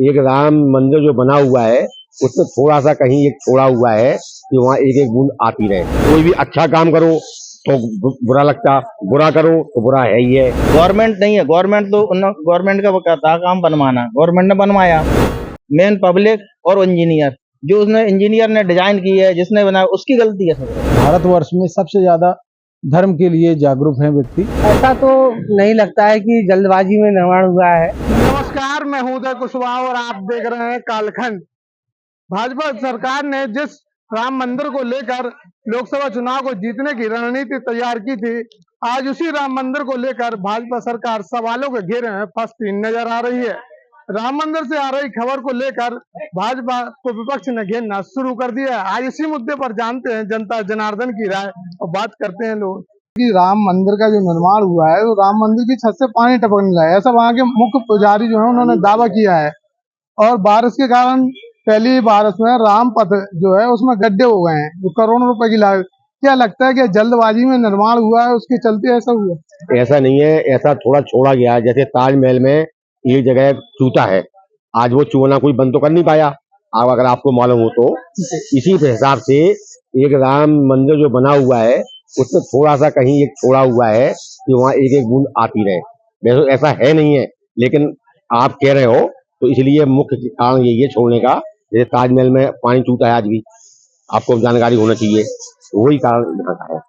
एक राम मंदिर जो बना हुआ है उसमें थोड़ा सा कहीं एक छोड़ा हुआ है कि वहाँ एक एक बूंद आती रहे। कोई भी अच्छा काम करो तो बुरा लगता, बुरा करो तो बुरा है ही है। गवर्नमेंट नहीं है, गवर्नमेंट का वो क्या था काम बनवाना, गवर्नमेंट ने बनवाया। मेन पब्लिक और इंजीनियर, जो उसने इंजीनियर ने डिजाइन की है, जिसने बनाया उसकी गलती है सब। भारतवर्ष में सबसे ज्यादा धर्म के लिए जागरूक है व्यक्ति। ऐसा तो नहीं लगता है कि जल्दबाजी में निर्माण हुआ है। नमस्कार, मैं हूं उदय कुशवाहा और आप देख रहे हैं कालखंड। भाजपा सरकार ने जिस राम मंदिर को लेकर लोकसभा चुनाव को जीतने की रणनीति तैयार की थी, आज उसी राम मंदिर को लेकर भाजपा सरकार सवालों के घेरे में फंसती नजर आ रही है। राम मंदिर से आ रही खबर को लेकर भाजपा को विपक्ष ने घेरना शुरू कर दिया है। आज इसी मुद्दे पर जानते हैं जनता जनार्दन की राय और बात करते हैं लोग कि राम मंदिर का जो निर्माण हुआ है तो राम मंदिर की छत से पानी टपकने लगा है, ऐसा वहाँ के मुख्य पुजारी जो है उन्होंने दावा किया है। और बारिश के कारण पहली बारिश में राम पथ जो है उसमें गड्ढे हो गए हैं जो करोड़ों रुपए की लागत। क्या लगता है कि जल्दबाजी में निर्माण हुआ है, उसके चलते ऐसा हुआ? ऐसा नहीं है, ऐसा थोड़ा छोड़ा गया है। जैसे ताजमहल में एक जगह चूता है, आज वो चूना कोई बंद तो कर नहीं पाया, अब अगर आपको मालूम हो तो। इसी हिसाब से एक राम मंदिर जो बना हुआ है उसमें थोड़ा सा कहीं एक छोड़ा हुआ है कि वहाँ एक एक बूंद आती रहे। वैसे ऐसा है नहीं है, लेकिन आप कह रहे हो तो इसलिए मुख्य कारण यही है छोड़ने का। जैसे ताजमहल में पानी चूता है, आज भी आपको जानकारी होना चाहिए, वही कारण यहाँ का है।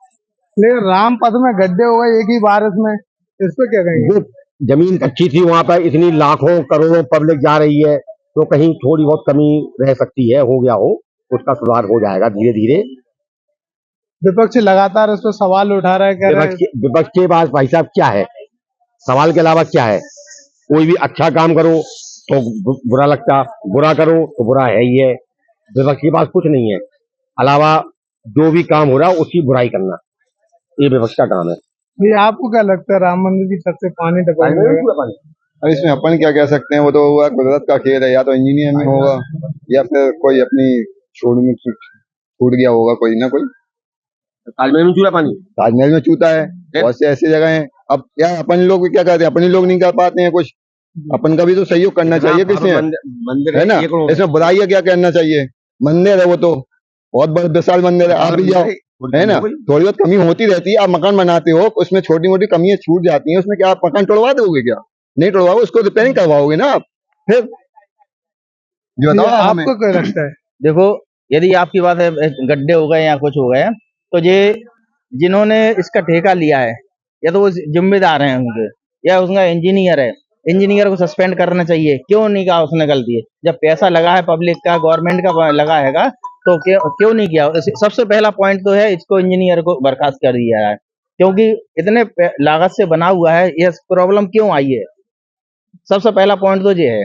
लेकिन राम पथ में गड्ढे हो गए एक ही बारिश में, इस पे क्या कहेंगे? वो जमीन कच्ची थी, वहां पर इतनी लाखों करोड़ों पब्लिक जा रही है तो कहीं थोड़ी बहुत कमी रह सकती है, हो गया हो, उसका सुधार हो जाएगा धीरे धीरे। विपक्ष लगातार इस पर सवाल उठा रहा है, कह रहे हैं विपक्ष के पास भाई साहब क्या है? सवाल के अलावा क्या है? कोई भी अच्छा काम करो तो बुरा लगता, बुरा करो तो बुरा है ही है। विपक्ष के पास कुछ नहीं है अलावा जो भी काम हो रहा है उसकी बुराई करना, ये विपक्ष का काम है। ये आपको क्या लगता है राम मंदिर की छत से पानी टपकने लगा? अब इसमें अपन क्या कह सकते हैं, वो तो हुआ कुदरत का खेल है। या तो इंजीनियर में होगा या फिर कोई अपनी छोड़ में छूट गया होगा कोई ना कोई। ताजमहल में चूता पानी, ताजमहल में चूता है, बहुत से ऐसी जगह हैं। अब यार अपन लोग भी क्या करते हैं, अपने लोग नहीं कर पाते हैं कुछ, अपन का भी तो सहयोग करना चाहिए किसने, मंदिर है ना? इसमें बुराई क्या करना चाहिए? मंदिर है वो तो बहुत बड़ा विशाल मंदिर है, आप भी जाओ, है ना? थोड़ी बहुत कमी होती रहती है। आप मकान बनाते हो उसमें छोटी मोटी कमियां छूट जाती हैं, उसमें क्या आप मकान तोड़वा दोगे? क्या नहीं तोड़वाओगे, उसको रिपेयरिंग करवाओगे ना आप। फिर जो बताओ आपको क्या लगता है? देखो, यदि आपकी बात है गड्ढे हो गए या कुछ हो गए तो ये जिन्होंने इसका ठेका लिया है या तो वो जिम्मेदार हैं उनके, या उसका इंजीनियर है, इंजीनियर को सस्पेंड करना चाहिए। क्यों नहीं कहा उसने गलती है? जब पैसा लगा है पब्लिक का, गवर्नमेंट का लगा हैगा, तो क्यों नहीं किया? सबसे पहला पॉइंट तो है इसको इंजीनियर को बर्खास्त कर दिया है, क्योंकि इतने लागत से बना हुआ है, ये प्रॉब्लम क्यों आई है? सबसे पहला पॉइंट तो ये है।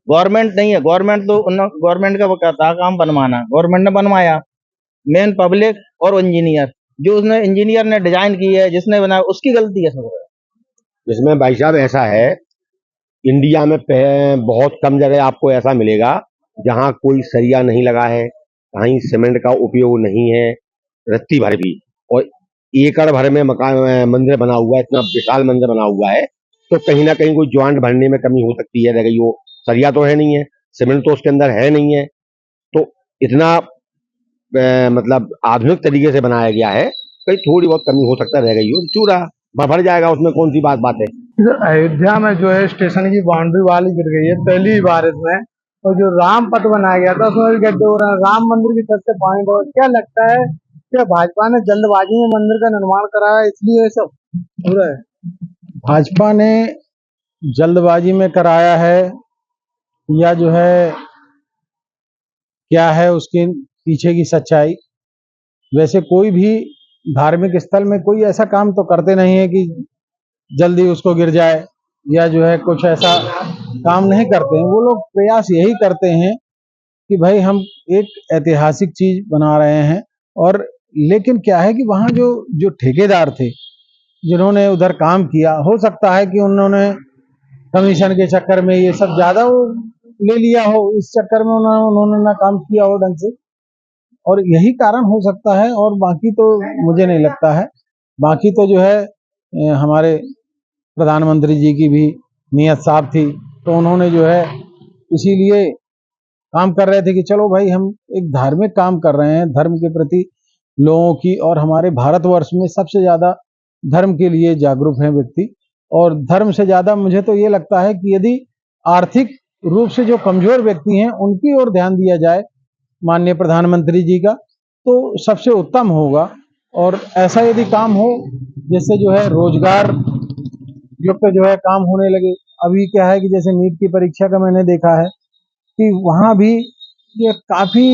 गवर्नमेंट नहीं है, गवर्नमेंट का वो क्या था काम बनवाना, गवर्नमेंट ने बनवाया। मेन पब्लिक और इंजीनियर, जो उसने इंजीनियर ने डिजाइन की है, जिसने बनाया उसकी गलती है सब। इसमें भाई साहब ऐसा है, इंडिया में बहुत कम जगह आपको ऐसा मिलेगा जहां कोई सरिया नहीं लगा है, कहीं सीमेंट का उपयोग नहीं है, रत्ती भर भी, और एकड़ भर में मकान मंदिर बना हुआ है, इतना विशाल मंदिर बना हुआ है, तो कहीं ना कहीं कोई ज्वाइंट भरने में कमी हो सकती है। रह गई वो सरिया तो है नहीं है, सीमेंट तो उसके अंदर है नहीं है, तो इतना मतलब आधुनिक तरीके से बनाया गया है, कहीं थोड़ी बहुत कमी हो सकता रह गई हो, चूरा भर जाएगा, उसमें कौन सी बात है। अयोध्या में जो है स्टेशन की बाउंड्री वाली गिर गई है पहली बारिश में, और जो राम पथ बनाया गया था उसमें भी गड्ढे हो रहे हैं। राम मंदिर की छत से पानी हो, क्या लगता है कि भाजपा ने जल्दबाजी में मंदिर का निर्माण कराया इसलिए ये सब हो रहा है? भाजपा ने जल्दबाजी में कराया है या जो है क्या है उसके पीछे की सच्चाई? वैसे कोई भी धार्मिक स्थल में कोई ऐसा काम तो करते नहीं है कि जल्दी उसको गिर जाए, या जो है कुछ ऐसा काम नहीं करते हैं। वो लोग प्रयास यही करते हैं कि भाई हम एक ऐतिहासिक चीज बना रहे हैं। और लेकिन क्या है कि वहाँ जो ठेकेदार थे जिन्होंने उधर काम किया, हो सकता है कि उन्होंने कमीशन के चक्कर में ये सब ज्यादा वो ले लिया हो, इस चक्कर में उन्होंने ना काम किया हो ढंग से, और यही कारण हो सकता है। और बाकी तो मुझे नहीं लगता है। बाकी तो जो है हमारे प्रधानमंत्री जी की भी नीयत साफ थी, तो उन्होंने जो है इसीलिए काम कर रहे थे कि चलो भाई हम एक धार्मिक काम कर रहे हैं धर्म के प्रति लोगों की, और हमारे भारतवर्ष में सबसे ज्यादा धर्म के लिए जागरूक हैं व्यक्ति। और धर्म से ज्यादा मुझे तो ये लगता है कि यदि आर्थिक रूप से जो कमजोर व्यक्ति हैं उनकी ओर ध्यान दिया जाए माननीय प्रधानमंत्री जी का, तो सबसे उत्तम होगा। और ऐसा यदि काम हो जिससे जो है रोजगार युक्त जो है काम होने लगे। अभी क्या है कि जैसे नीट की परीक्षा का मैंने देखा है कि वहां भी ये काफी,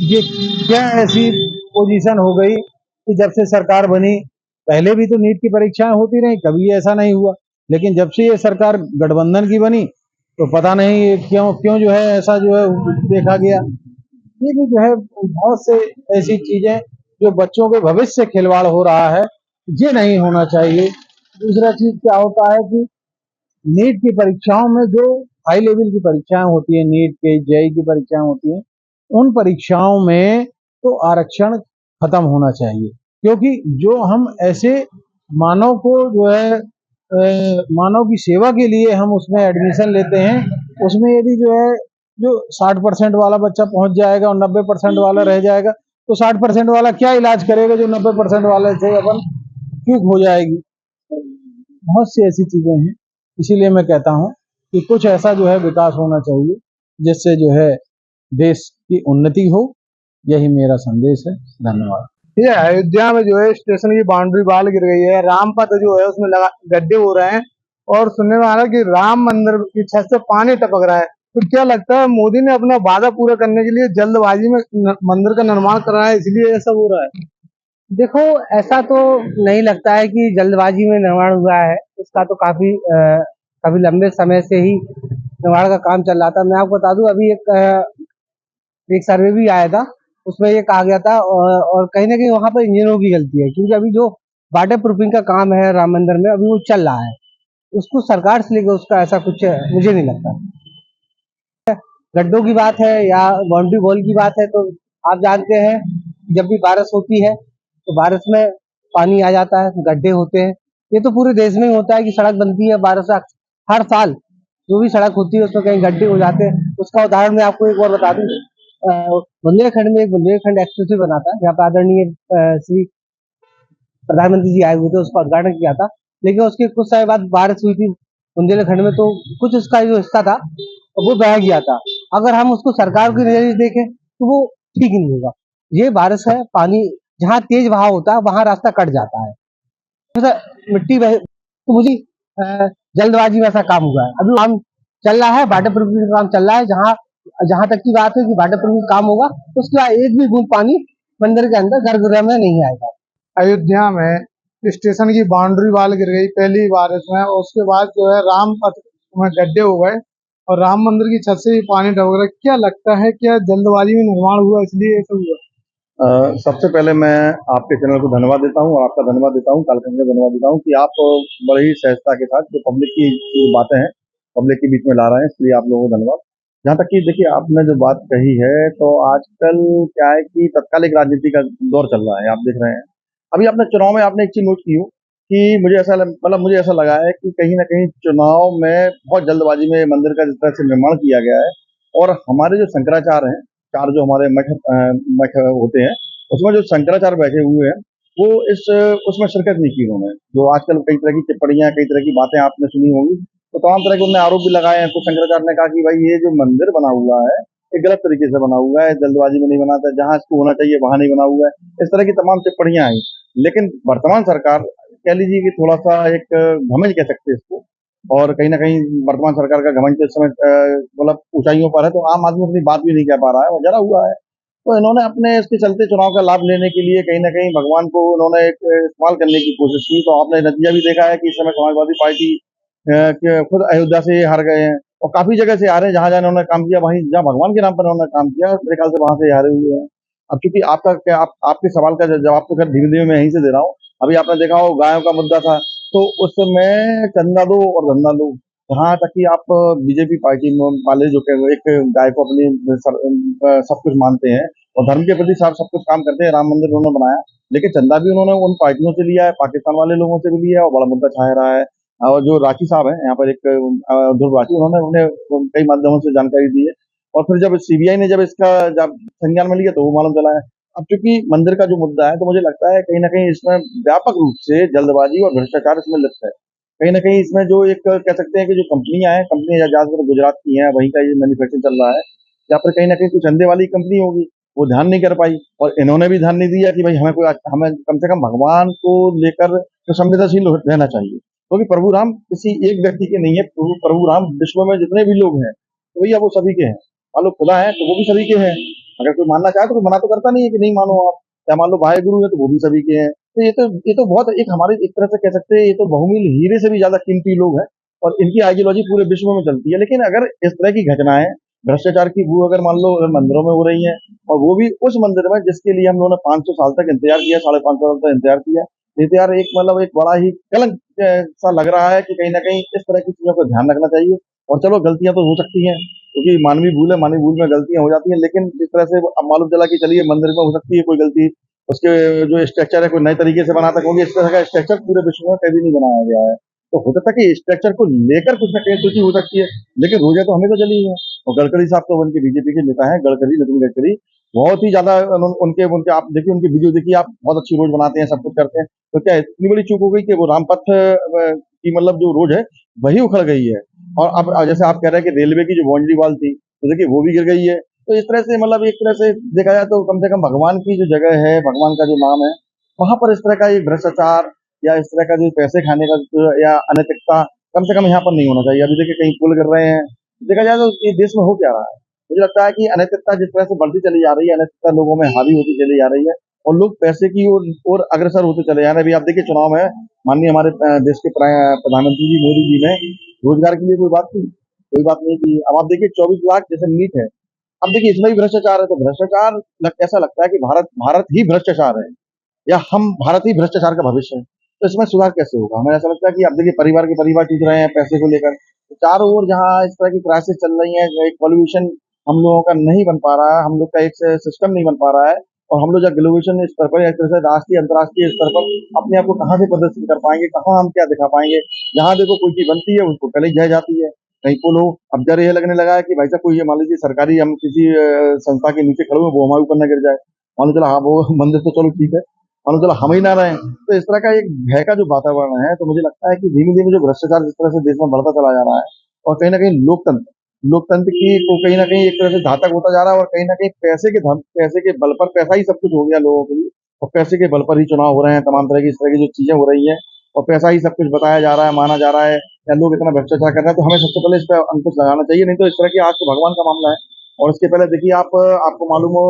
ये क्या ऐसी पोजीशन हो गई कि जब से सरकार बनी, पहले भी तो नीट की परीक्षाएं होती रही, कभी ऐसा नहीं हुआ, लेकिन जब से ये सरकार गठबंधन की बनी तो पता नहीं क्यों क्यों जो है ऐसा जो है देखा गया। ये भी जो है बहुत से ऐसी चीजें जो बच्चों के भविष्य से खिलवाड़ हो रहा है, ये नहीं होना चाहिए। दूसरा चीज क्या होता है कि नीट की परीक्षाओं में जो हाई लेवल की परीक्षाएं होती है, नीट के जेई की परीक्षाएं होती हैं, उन परीक्षाओं में तो आरक्षण खत्म होना चाहिए। क्योंकि जो हम ऐसे मानव को जो है मानव की सेवा के लिए हम उसमें एडमिशन लेते हैं, उसमें यदि जो है जो 60% वाला बच्चा पहुंच जाएगा और 90% वाला रह जाएगा, तो 60% वाला क्या इलाज करेगा जो 90% वाले से अपन चूक हो जाएगी। बहुत सी ऐसी चीजें हैं, इसीलिए मैं कहता हूं कि कुछ ऐसा जो है विकास होना चाहिए जिससे जो है देश की उन्नति हो। यही मेरा संदेश है। धन्यवाद। ये अयोध्या में जो है स्टेशन की बाउंड्री वाल गिर गई है, रामपथ जो है उसमें लगा गड्ढे हो रहे हैं, और सुनने में आ रहा है कि राम मंदिर की छत से पानी टपक रहा है। तो क्या लगता है मोदी ने अपना वादा पूरा करने के लिए जल्दबाजी में मंदिर का निर्माण कर रहा है, इसलिए ऐसा हो रहा है? देखो, ऐसा तो नहीं लगता है कि जल्दबाजी में निर्माण हुआ है। इसका तो काफी लंबे समय से ही निर्माण का काम चल रहा था। मैं आपको बता दूं, अभी एक सर्वे भी आया था, उसमें ये कहा गया था, और कहीं ना कहीं वहां पर इंजीनियरों की गलती है, क्योंकि अभी जो वाटर प्रूफिंग का काम है राम मंदिर में अभी वो चल रहा है, उसको सरकार से लेकर उसका ऐसा कुछ मुझे नहीं लगता। गड्ढों की बात है या बाउंड्री वॉल की बात है, तो आप जानते हैं जब भी बारिश होती है तो बारिश में पानी आ जाता है, गड्ढे होते हैं। ये तो पूरे देश में ही होता है कि सड़क बनती है, बारिश हर साल जो भी सड़क होती है उसमें कहीं गड्ढे हो जाते हैं। उसका उदाहरण मैं आपको एक और बता दूं, बुंदेलखंड में एक बुंदेलखंड एक्सप्रेसवे बना था, जहाँ पे आदरणीय श्री प्रधानमंत्री जी आए हुए थे, उसका उद्घाटन किया था। लेकिन उसके कुछ समय बाद बारिश हुई थी बुंदेलखंड में, तो कुछ उसका जो हिस्सा था वो बह गया था। अगर हम उसको सरकार की नजर से देखें तो वो ठीक नहीं होगा। ये बारिश है, पानी जहाँ तेज बहाव होता है वहां रास्ता कट जाता है, मिट्टी बह, तो मुझे जल्दबाजी में ऐसा काम हुआ है। अभी काम चल रहा है, वाटर प्रूफिंग का काम चल रहा है। जहाँ जहां तक की बात है कि वाटर प्रूफिंग काम होगा तो उसके बाद एक भी बूंद पानी मंदिर के अंदर गर्भगृह में नहीं आएगा। अयोध्या में स्टेशन की बाउंड्री वाल गिर गई पहली बारिश में, और उसके बाद जो है राम पथ में गड्ढे हो गए और राम मंदिर की छत से ही पानी टपक रहा है। क्या लगता है, क्या जल्दबाजी में निर्माण हुआ इसलिए ऐसा हुआ? सबसे पहले मैं आपके चैनल को धन्यवाद देता हूँ और आपका धन्यवाद देता हूँ, कालखंड का धन्यवाद देता हूँ कि आप बड़ी ही सहजता के साथ जो पब्लिक की जो बातें हैं पब्लिक के बीच में ला रहे हैं, इसलिए आप लोगों को धन्यवाद। जहाँ तक कि देखिए आपने जो बात कही है, तो आजकल क्या है कि तत्कालिक राजनीति का दौर चल रहा है, आप देख रहे हैं। अभी आपने चुनाव में आपने एक चीज नोट की हो कि मुझे ऐसा लगा है कि कहीं ना कहीं चुनाव में बहुत जल्दबाजी में मंदिर का जिस तरह से निर्माण किया गया है, और हमारे जो शंकराचार्य हैं, चार जो हमारे मठ होते हैं, उसमें जो शंकराचार्य बैठे हुए हैं वो उसमें शिरकत नहीं की उन्होंने। जो आजकल कई तरह की टिप्पणियां, कई तरह की बातें आपने सुनी होंगी, तो तमाम तरह के उन्होंने आरोप भी लगाए हैं। कुछ शंकराचार्य ने कहा कि भाई ये जो मंदिर बना हुआ है ये गलत तरीके से बना हुआ है, जल्दबाजी में नहीं बनाता, जहाँ इसको होना चाहिए वहां नहीं बना हुआ है। इस तरह की तमाम टिप्पणियां आई। लेकिन वर्तमान सरकार, कह लीजिए कि थोड़ा सा एक घमंड कह सकते हैं इसको, और कहीं ना कहीं वर्तमान सरकार का घमंड इस समय मतलब ऊंचाइयों पर है, तो आम आदमी अपनी बात भी नहीं कह पा रहा है और जरा हुआ है। तो इन्होंने अपने इसके चलते चुनाव का लाभ लेने के लिए कहीं ना कहीं भगवान को उन्होंने एक इस्तेमाल करने की कोशिश की। तो आपने नतीजा भी देखा है कि इस समय समाजवादी पार्टी खुद अयोध्या से हार गए हैं, और काफी जगह से हारे, जहां जहां उन्होंने काम किया, वहीं जहां भगवान के नाम पर उन्होंने काम किया, मेरे ख्याल से वहां से हारे हुए हैं। अब चूंकि आपके सवाल का जवाब तो खैर धीरे धीरे मैं यहीं से दे रहा हूँ। अभी आपने देखा हो गायों का मुद्दा था, तो उसमें चंदा दो और धंधा लो, जहाँ तक कि आप बीजेपी पार्टी वाले जो एक गाय को अपनी सब कुछ मानते हैं और धर्म के प्रति सब कुछ काम करते हैं, राम मंदिर उन्होंने बनाया, लेकिन चंदा भी उन्होंने उन पार्टियों से लिया है, पाकिस्तान वाले लोगों से भी लिया है, और बड़ा मुद्दा छाया रहा है। और जो राठी साहब हैं यहाँ पर एक ध्रुव राठी, उन्होंने कई माध्यमों से जानकारी दी है। और फिर जब सीबीआई ने जब इसका जब संज्ञान में लिया तो वो मालूम चला है। अब चूंकि मंदिर का जो मुद्दा है, तो मुझे लगता है कहीं ना कहीं इसमें व्यापक रूप से जल्दबाजी और भ्रष्टाचार इसमें लिप्त है। कहीं ना कहीं इसमें जो एक कह सकते हैं कि जो कंपनियां हैं, कंपनियां ज्यादातर गुजरात की हैं, वहीं का ये मैन्युफैक्चरिंग चल रहा है, या फिर कहीं ना कहीं कुछ धंधे वाली कंपनी होगी, वो ध्यान नहीं कर पाई। और इन्होंने भी ध्यान नहीं दिया कि भाई हमें कम से कम भगवान को लेकर तो संवेदनशील रहना चाहिए, क्योंकि प्रभु राम किसी एक व्यक्ति के नहीं है। प्रभु राम विश्व में जितने भी लोग हैं, तो भैया वो सभी के हैं। मान लो खुदा है तो वो भी सभी के हैं। अगर कोई मानना चाहे तो कोई मना तो करता नहीं है कि नहीं मानो आप। या मान लो वाहे गुरु है तो वो भी सभी के हैं। तो ये तो बहुत एक हमारे एक तरह से कह सकते हैं, ये तो बहुमूल्य हीरे से भी ज्यादा कीमती लोग हैं, और इनकी आइडियोलॉजी पूरे विश्व में चलती है। लेकिन अगर इस तरह की घटनाएं भ्रष्टाचार की, वो अगर मान लो अगर मंदिरों में हो रही है, और वो भी उस मंदिर में जिसके लिए हम लोगों ने 500 साल तक इंतजार किया, 550 साल तक इंतजार किया, ये तो यार एक मतलब एक बड़ा ही कलंक सा लग रहा है कि कहीं ना कहीं इस तरह की चीजों को ध्यान रखना चाहिए। और चलो गलतियां तो हो सकती हैं, क्योंकि मानवीय भूल है, मानवीय भूल में गलतियां हो जाती हैं। लेकिन जिस तरह से अब मालूम चला कि चलिए मंदिर में हो सकती है कोई गलती, उसके जो स्ट्रक्चर है कोई नए तरीके से बनाता, क्योंकि इस तरह का स्ट्रक्चर पूरे विश्व में कभी नहीं बनाया गया है। तो हो सकता है कि स्ट्रक्चर को लेकर कुछ ना कहीं त्रुटि हो सकती है, लेकिन रोजे तो हमें तो जली है। और गडकरी साहब तो उनके बीजेपी के नेता हैं, नितिन गडकरी, बहुत ही ज्यादा उनके उनके आप देखिए, उनकी वीडियो देखिए आप, बहुत अच्छी रोड बनाते हैं, सब कुछ करते हैं। तो क्या इतनी बड़ी चूक हो गई कि वो रामपथ की मतलब जो रोड है वही उखड़ गई है। और अब जैसे आप कह रहे हैं कि रेलवे की जो बाउंड्री वॉल थी, तो देखिए वो भी गिर गई है। तो इस तरह से मतलब एक तरह से देखा जाए तो कम से कम भगवान की जो जगह है, भगवान का जो नाम है, वहां पर इस तरह का एक भ्रष्टाचार या इस तरह का जो पैसे खाने का या अनैतिकता कम से कम यहाँ पर नहीं होना चाहिए। अभी देखिए कहीं पुल गिर रहे हैं, देखा जाए तो ये देश में हो क्या रहा है। मुझे लगता है कि अनैतिकता जिस तरह से बढ़ती चली जा रही है, अनैतिकता लोगों में हावी होती चली जा रही है, और लोग पैसे की ओर अग्रसर होते चले जा रहे हैं। अभी आप देखिए चुनाव में माननीय हमारे देश के प्रधानमंत्री जी मोदी जी ने रोजगार के लिए कोई बात नहीं की। अब आप देखिए 24 लाख जैसे नीट है, अब देखिए इसमें भी भ्रष्टाचार है। तो भ्रष्टाचार ऐसा लगता है कि भारत ही भ्रष्टाचार है, या हम भारत ही भ्रष्टाचार का भविष्य है। तो इसमें सुधार कैसे होगा? हमें ऐसा लगता है कि अब देखिए परिवार टूट रहे हैं पैसे को लेकर। तो चारों ओर जहाँ इस तरह की क्राइसिस चल रही है, एक पॉल्यूशन हम लोगों का नहीं बन पा रहा है, हम लोग का एक सिस्टम नहीं बन पा रहा है, और हम लोग जब ग्लोबेशन स्तर पर, एक तरह से राष्ट्रीय अंतर्राष्ट्रीय स्तर पर अपने आप को कहाँ से प्रदर्शित कर पाएंगे, कहाँ हम क्या दिखा पाएंगे। जहाँ देखो कोई चीज बनती है उसको पहले ही जह जाती है। कहीं पुल हो, अब डर ये लगने लगा है कि भाई साहब कोई ये मान लीजिए सरकारी, हम किसी संस्था के नीचे खड़े हुए, वो हमारे ऊपर न गिर जाए। मान लो चला हाँ वो मंदिर तो चलो ठीक है, मान लो चलो हम ही ना रहे। तो इस तरह का एक भय का जो वातावरण है, तो मुझे लगता है कि धीमे धीमे जो भ्रष्टाचार जिस तरह से देश में बढ़ता चला जा रहा है, और कहीं ना कहीं लोकतंत्र की को कहीं ना कहीं एक तरह से घातक होता जा रहा है। और कहीं ना कहीं पैसे के बल पर, पैसा ही सब कुछ हो गया लोगों के लिए, और पैसे के बल पर ही चुनाव हो रहे हैं, तमाम तरह की इस तरह की जो चीजें हो रही हैं, और पैसा ही सब कुछ बताया जा रहा है, माना जा रहा है, या लोग इतना भ्रष्टाचार कर रहे हैं। तो हमें सबसे पहले इस पर अंकुश लगाना चाहिए, नहीं तो इस तरह की आज तो भगवान का मामला है। और इसके पहले देखिए आपको मालूम हो,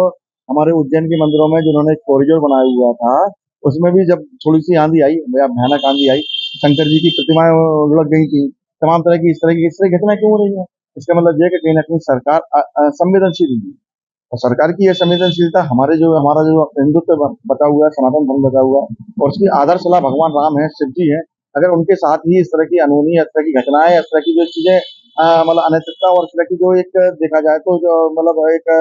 हमारे उज्जैन के मंदिरों में जिन्होंने एक कॉरिडोर बनाया हुआ था, उसमें भी जब थोड़ी सी आंधी आई, भयानक आंधी आई, शंकर जी की प्रतिमाएं लुढ़क गई थी। तमाम तरह की इस तरह की घटनाएं क्यों हो रही है? इसका मतलब ये है कि कहीं ना कहीं सरकार संवेदनशील नहीं है। और सरकार की यह संवेदनशीलता हमारा जो हिंदुत्व बचा हुआ है, सनातन धर्म बचा हुआ है, और उसकी आदर्शला भगवान राम है, शिव जी है, अगर उनके साथ ही इस तरह की अनहोनी, इस तरह की घटनाएं, इस तरह की जो चीजें मतलब अनैतिकता, और इस तरह की जो एक देखा जाए तो जो मतलब एक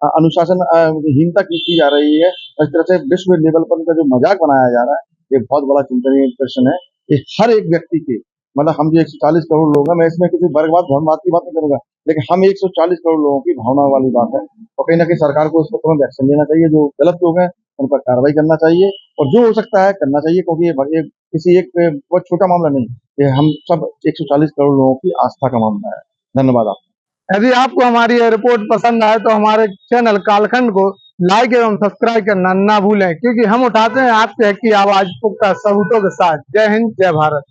अनुशासन हीनता की जा रही है, इस तरह से विश्व लेवल पर उनका जो मजाक बनाया जा रहा है, ये बहुत बड़ा चिंतनीय प्रश्न है। ये हर एक व्यक्ति के, मतलब हम जो 140 करोड़ लोग हैं, मैं इसमें किसी वर्गवाद धर्मवाद की बात नहीं करूंगा, लेकिन हम 140 करोड़ लोगों की भावना वाली बात है। और कहीं ना कहीं सरकार को इस पर तुरंत एक्शन लेना चाहिए। जो गलत लोग हैं उन पर कार्रवाई करना चाहिए, और जो हो सकता है करना चाहिए, क्योंकि ये किसी एक बहुत छोटा मामला नहीं, ये हम सब 140 करोड़ लोगों की आस्था का मामला है। धन्यवाद आप। यदि आपको हमारी यह रिपोर्ट पसंद आए तो हमारे चैनल कालखंड को लाइक एवं सब्सक्राइब करना ना भूलें, क्योंकि हम उठाते हैं आपके हक की आवाज पुख्ता सबूतों के साथ। जय हिंद, जय भारत।